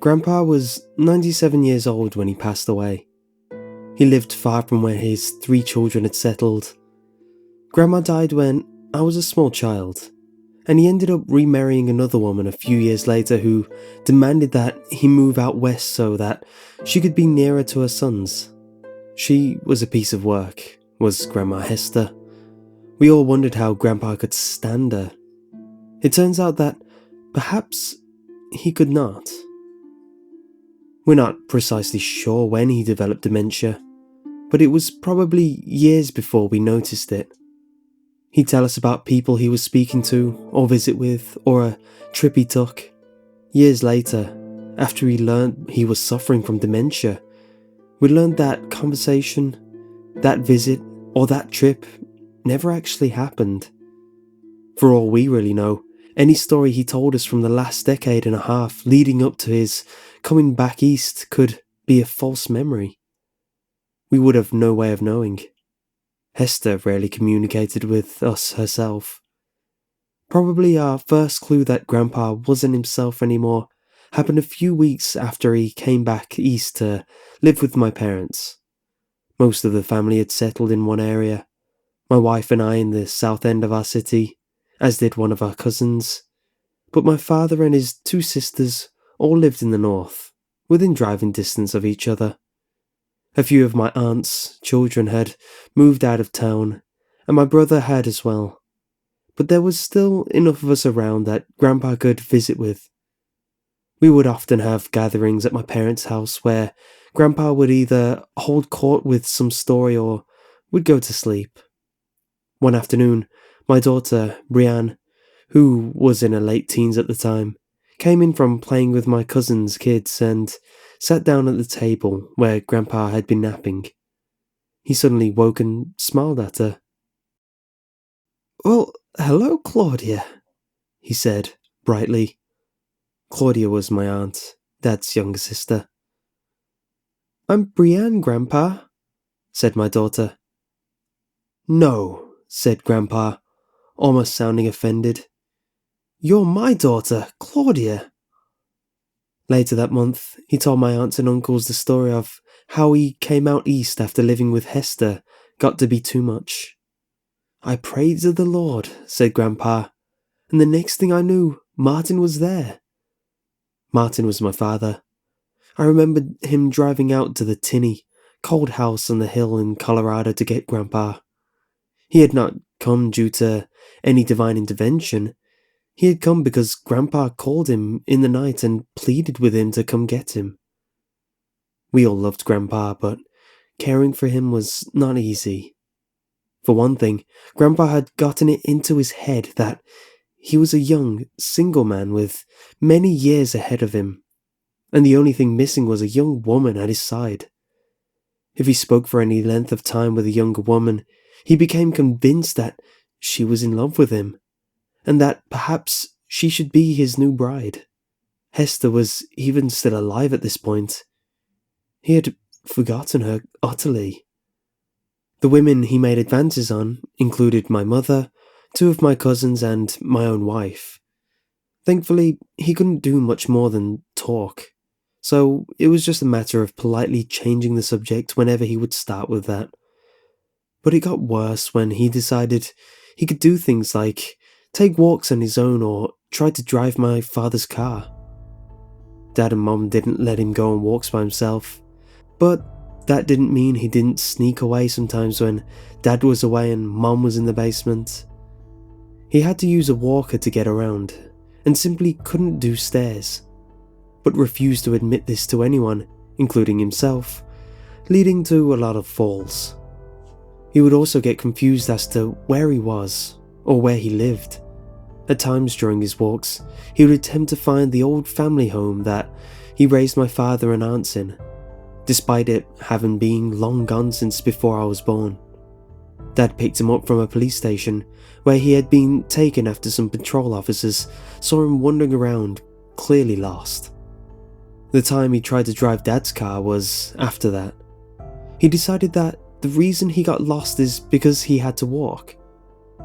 Grandpa was 97 years old when he passed away. He lived far from where his 3 children had settled. Grandma died when I was a small child, and he ended up remarrying another woman a few years later who demanded that he move out west so that she could be nearer to her sons. She was a piece of work, was Grandma Hester. We all wondered how Grandpa could stand her. It turns out that perhaps he could not. We're not precisely sure when he developed dementia, but it was probably years before we noticed it. He'd tell us about people he was speaking to or visit with, or a trip he took. Years later, after he learned he was suffering from dementia, we learned that conversation, that visit, or that trip never actually happened. For all we really know, any story he told us from the last decade and a half leading up to his coming back east could be a false memory. We would have no way of knowing. Hester rarely communicated with us herself. Probably our first clue that Grandpa wasn't himself anymore happened a few weeks after he came back east to live with my parents. Most of the family had settled in one area, my wife and I in the south end of our city, as did one of our cousins, but my father and his 2 sisters all lived in the north, within driving distance of each other. A few of my aunt's children had moved out of town, and my brother had as well, but there was still enough of us around that Grandpa could visit with. We would often have gatherings at my parents' house where Grandpa would either hold court with some story or would go to sleep. One afternoon, my daughter, Brianne, who was in her late teens at the time, came in from playing with my cousin's kids and sat down at the table where Grandpa had been napping. He suddenly woke and smiled at her. "Well, hello, Claudia," he said, brightly. Claudia was my aunt, Dad's younger sister. "I'm Brianne, Grandpa," said my daughter. "No," said Grandpa, almost sounding offended. "You're my daughter, Claudia." Later that month, he told my aunts and uncles the story of how he came out east after living with Hester got to be too much. "I prayed to the Lord," said Grandpa, "and the next thing I knew, Martin was there." Martin was my father. I remembered him driving out to the tinny, cold house on the hill in Colorado to get Grandpa. He had not come due to any divine intervention. He had come because Grandpa called him in the night and pleaded with him to come get him. We all loved Grandpa, but caring for him was not easy. For one thing, Grandpa had gotten it into his head that he was a young, single man with many years ahead of him, and the only thing missing was a young woman at his side. If he spoke for any length of time with a younger woman, he became convinced that she was in love with him, and that perhaps she should be his new bride. Hester was even still alive at this point. He had forgotten her utterly. The women he made advances on included my mother, 2 of my cousins, and my own wife. Thankfully, he couldn't do much more than talk, so it was just a matter of politely changing the subject whenever he would start with that. But it got worse when he decided he could do things like take walks on his own or try to drive my father's car. Dad and Mom didn't let him go on walks by himself, but that didn't mean he didn't sneak away sometimes when Dad was away and Mom was in the basement. He had to use a walker to get around, and simply couldn't do stairs, but refused to admit this to anyone, including himself, leading to a lot of falls. He would also get confused as to where he was, or where he lived. At times during his walks, he would attempt to find the old family home that he raised my father and aunts in, despite it having been long gone since before I was born. Dad picked him up from a police station where he had been taken after some patrol officers saw him wandering around, clearly lost. The time he tried to drive Dad's car was after that. He decided that the reason he got lost is because he had to walk.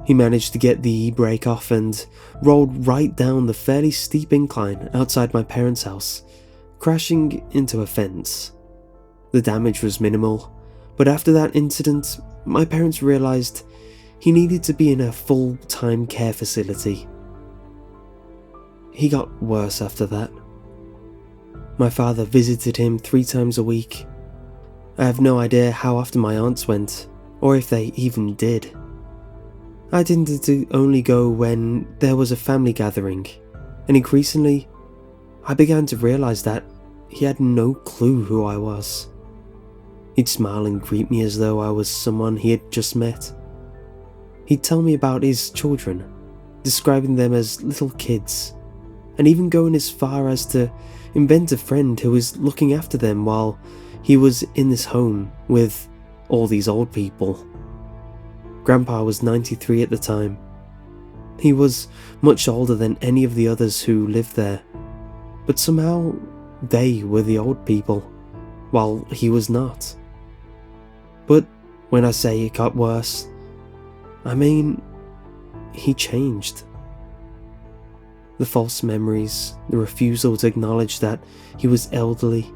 He managed to get the e-brake off and rolled right down the fairly steep incline outside my parents' house, crashing into a fence. The damage was minimal, but after that incident, my parents realised he needed to be in a full-time care facility. He got worse after that. My father visited him 3 times a week. I have no idea how often my aunts went, or if they even did. I tended to only go when there was a family gathering, and increasingly, I began to realise that he had no clue who I was. He'd smile and greet me as though I was someone he had just met. He'd tell me about his children, describing them as little kids, and even going as far as to invent a friend who was looking after them while he was in this home with all these old people. Grandpa was 93 at the time. He was much older than any of the others who lived there, but somehow they were the old people, while he was not. But when I say it got worse, I mean, he changed. The false memories, the refusal to acknowledge that he was elderly,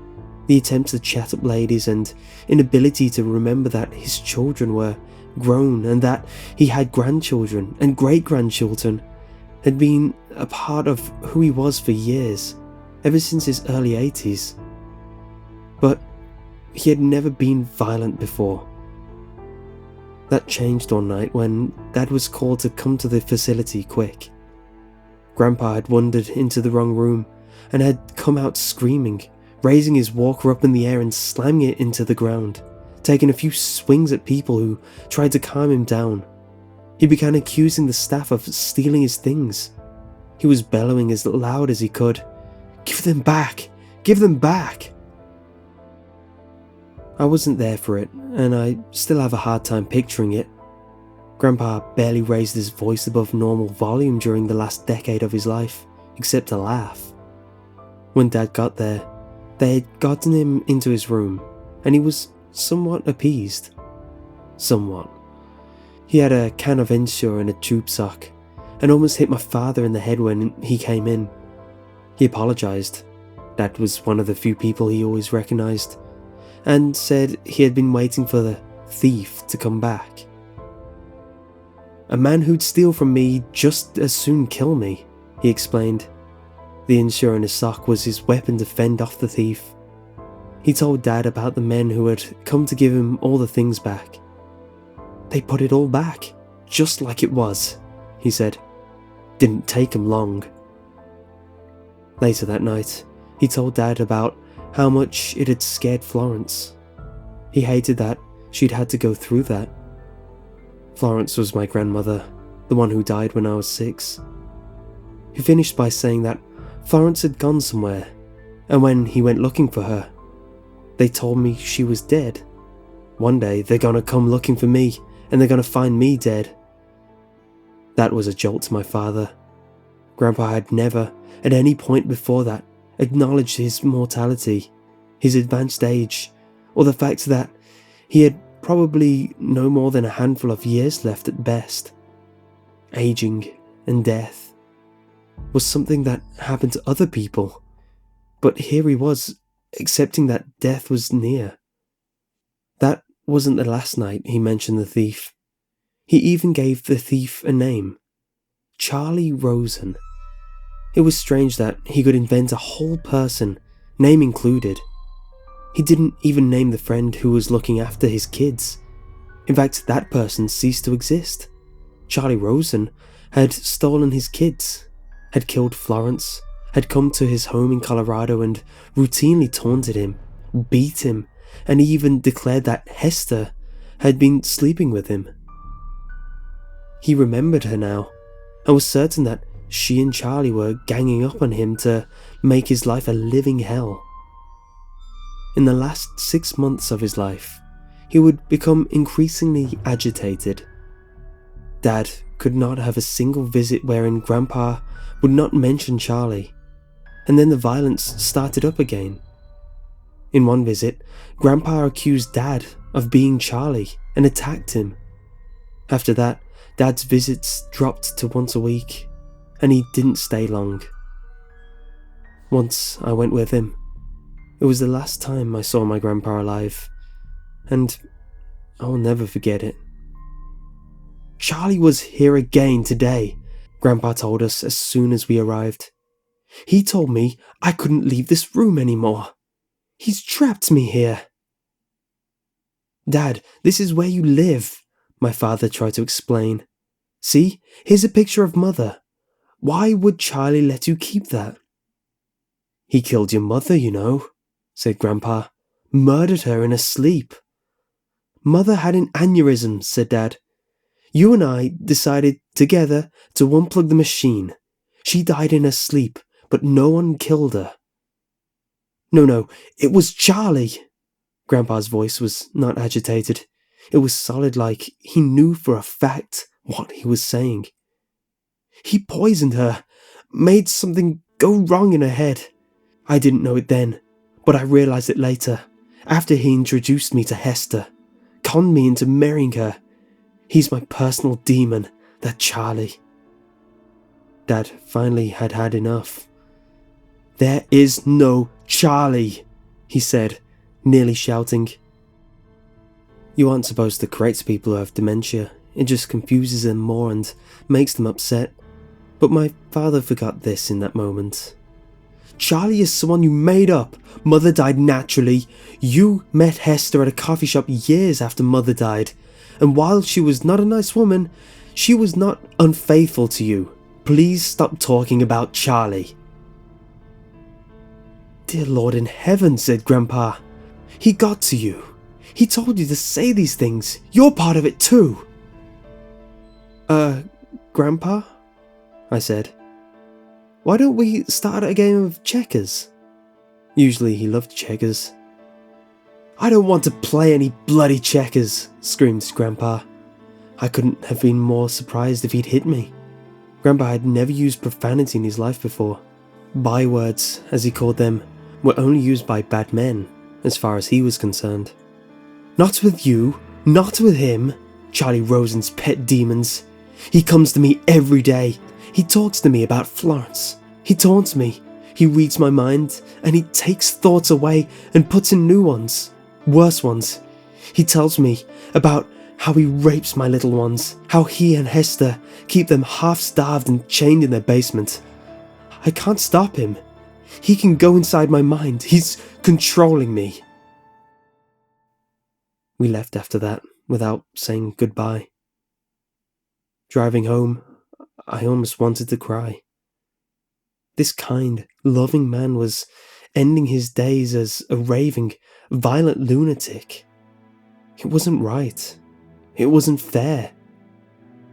the attempts to chat up ladies, and inability to remember that his children were grown and that he had grandchildren and great-grandchildren, had been a part of who he was for years, ever since his early 80s. But he had never been violent before. That changed one night when Dad was called to come to the facility quick. Grandpa had wandered into the wrong room and had come out screaming, raising his walker up in the air and slamming it into the ground, taking a few swings at people who tried to calm him down. He began accusing the staff of stealing his things. He was bellowing as loud as he could, "Give them back! Give them back!" I wasn't there for it, and I still have a hard time picturing it. Grandpa barely raised his voice above normal volume during the last decade of his life, except to laugh. When Dad got there, they had gotten him into his room, and he was somewhat appeased. Somewhat. He had a can of Ensure in a tube sock, and almost hit my father in the head when he came in. He apologised. Dad was one of the few people he always recognised, and said he had been waiting for the thief to come back. "A man who'd steal from me just as soon kill me," he explained. The Ensure in his sock was his weapon to fend off the thief. He told Dad about the men who had come to give him all the things back. "They put it all back, just like it was," he said. "Didn't take 'em long." Later that night, he told Dad about how much it had scared Florence. He hated that she'd had to go through that. Florence was my grandmother, the one who died when I was 6. He finished by saying that Florence had gone somewhere, and when he went looking for her, they told me she was dead. One day they're gonna come looking for me, and they're gonna find me dead. That was a jolt to my father. Grandpa had never, at any point before that, acknowledged his mortality, his advanced age, or the fact that he had probably no more than a handful of years left at best. Aging and death was something that happened to other people, but here he was, accepting that death was near. That wasn't the last night he mentioned the thief. He even gave the thief a name: Charlie Rosen. It was strange that he could invent a whole person, name included. He didn't even name the friend who was looking after his kids. In fact, that person ceased to exist. Charlie Rosen had stolen his kids, had killed Florence, had come to his home in Colorado and routinely taunted him, beat him, and even declared that Hester had been sleeping with him. He remembered her now, and was certain that she and Charlie were ganging up on him to make his life a living hell. In the last 6 months of his life, he would become increasingly agitated. Dad could not have a single visit wherein Grandpa would not mention Charlie, and then the violence started up again. In one visit, Grandpa accused Dad of being Charlie and attacked him. After that, Dad's visits dropped to once a week, and he didn't stay long. Once I went with him. It was the last time I saw my grandpa alive, and I'll never forget it. "Charlie was here again today," Grandpa told us as soon as we arrived. "He told me I couldn't leave this room anymore. He's trapped me here." "Dad, this is where you live," my father tried to explain. "See, here's a picture of Mother. Why would Charlie let you keep that?" "He killed your mother, you know," said Grandpa. "Murdered her in her sleep." "Mother had an aneurysm," said Dad. "You and I decided together to unplug the machine. She died in her sleep, but no one killed her." No, it was Charlie." Grandpa's voice was not agitated. It was solid, like he knew for a fact what he was saying. "He poisoned her, made something go wrong in her head. I didn't know it then, but I realized it later, after he introduced me to Hester, conned me into marrying her. He's my personal demon, that Charlie." Dad finally had had enough. "There is no Charlie," he said, nearly shouting. You aren't supposed to correct people who have dementia. It just confuses them more and makes them upset. But my father forgot this in that moment. "Charlie is someone you made up. Mother died naturally. You met Hester at a coffee shop years after Mother died. And while she was not a nice woman, she was not unfaithful to you. Please stop talking about Charlie." "Dear Lord in heaven," said Grandpa. "He got to you. He told you to say these things. You're part of it too." Grandpa?" I said. "Why don't we start a game of checkers?" Usually he loved checkers. "I don't want to play any bloody checkers," screamed Grandpa. I couldn't have been more surprised if he'd hit me. Grandpa had never used profanity in his life before. Bywords, as he called them, were only used by bad men, as far as he was concerned. "Not with you, not with him, Charlie Rosen's pet demons. He comes to me every day. He talks to me about Florence. He taunts me. He reads my mind, and he takes thoughts away and puts in new ones, worse ones. He tells me about how he rapes my little ones, how he and Hester keep them half-starved and chained in their basement. I can't stop him. He can go inside my mind. He's controlling me." We left after that without saying goodbye. Driving home, I almost wanted to cry. This kind, loving man was ending his days as a raving, violent lunatic. It wasn't right. It wasn't fair.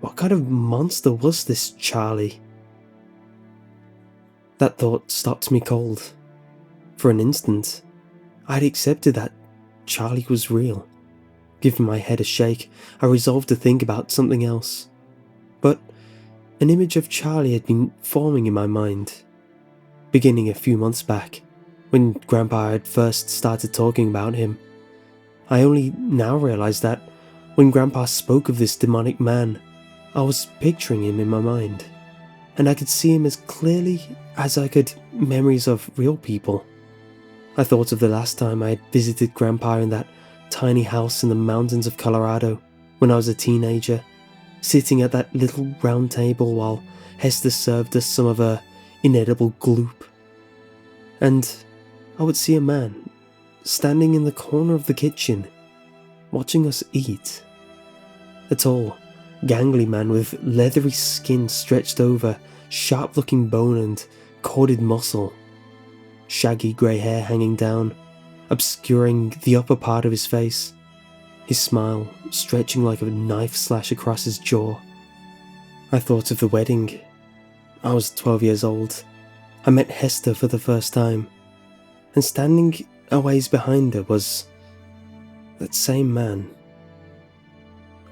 What kind of monster was this Charlie? That thought stopped me cold. For an instant, I'd accepted that Charlie was real. Giving my head a shake, I resolved to think about something else. But an image of Charlie had been forming in my mind, beginning a few months back, when Grandpa had first started talking about him. I only now realized that when Grandpa spoke of this demonic man, I was picturing him in my mind, and I could see him as clearly as I could memories of real people. I thought of the last time I had visited Grandpa in that tiny house in the mountains of Colorado when I was a teenager, sitting at that little round table while Hester served us some of her inedible gloop. And I would see a man standing in the corner of the kitchen, watching us eat. A tall, gangly man with leathery skin stretched over sharp-looking bone and corded muscle, shaggy grey hair hanging down, obscuring the upper part of his face, his smile stretching like a knife slash across his jaw. I thought of the wedding. I was 12 years old. I met Hester for the first time, and standing a ways behind her was that same man.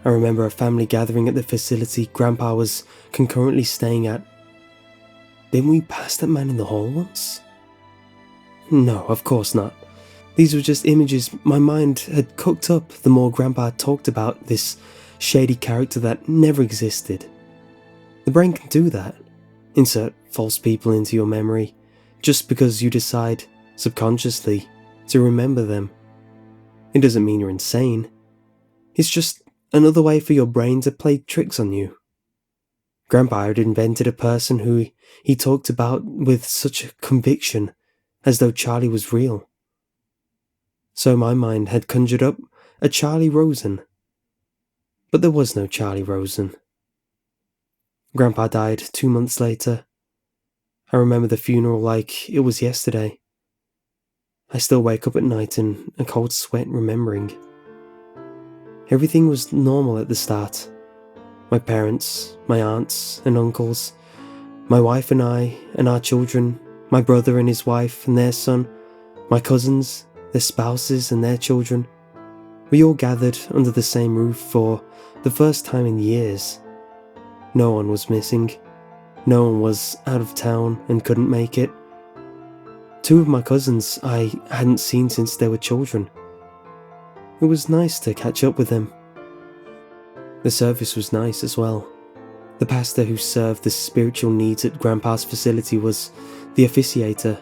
I remember a family gathering at the facility Grandpa was concurrently staying at. Didn't we pass that man in the hall once? No, of course not. These were just images my mind had cooked up the more Grandpa talked about this shady character that never existed. The brain can do that. Insert false people into your memory, just because you decide, subconsciously, to remember them. It doesn't mean you're insane. It's just another way for your brain to play tricks on you. Grandpa had invented a person who he talked about with such conviction, as though Charlie was real. So my mind had conjured up a Charlie Rosen. But there was no Charlie Rosen. Grandpa died 2 months later. I remember the funeral like it was yesterday. I still wake up at night in a cold sweat remembering. Everything was normal at the start. My parents, my aunts and uncles, my wife and I and our children, my brother and his wife and their son, my cousins, their spouses and their children. We all gathered under the same roof for the first time in years. No one was missing. No one was out of town and couldn't make it. 2 of my cousins I hadn't seen since they were children. It was nice to catch up with them. The service was nice as well. The pastor who served the spiritual needs at Grandpa's facility was the officiator.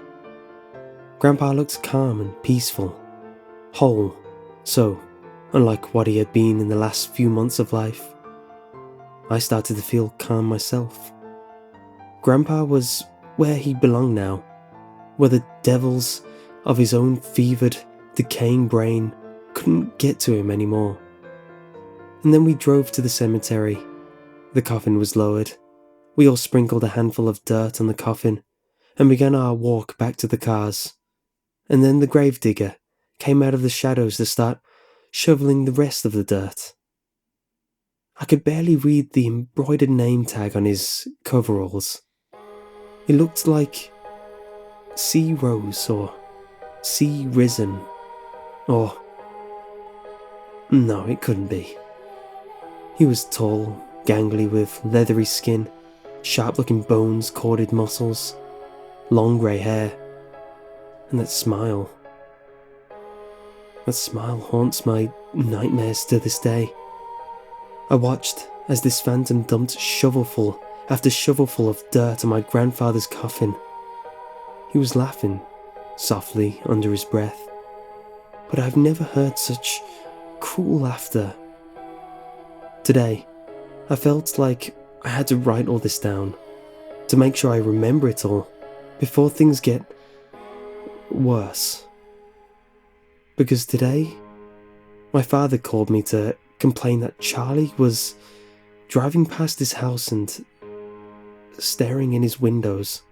Grandpa looked calm and peaceful, whole, so unlike what he had been in the last few months of life. I started to feel calm myself. Grandpa was where he belonged now, where the devils of his own fevered, decaying brain couldn't get to him anymore. And then we drove to the cemetery. The coffin was lowered. We all sprinkled a handful of dirt on the coffin and began our walk back to the cars. And then the gravedigger came out of the shadows to start shoveling the rest of the dirt. I could barely read the embroidered name tag on his coveralls. It looked like Sea Rose or Sea Risen or... No, it couldn't be. He was tall, gangly with leathery skin, sharp-looking bones, corded muscles, long grey hair, and that smile. That smile haunts my nightmares to this day. I watched as this phantom dumped shovelful after shovelful of dirt on my grandfather's coffin. He was laughing, softly under his breath, but I've never heard such cruel laughter. Today, I felt like I had to write all this down, to make sure I remember it all, before things get worse. Because today, my father called me to complain that Charlie was driving past his house and staring in his windows.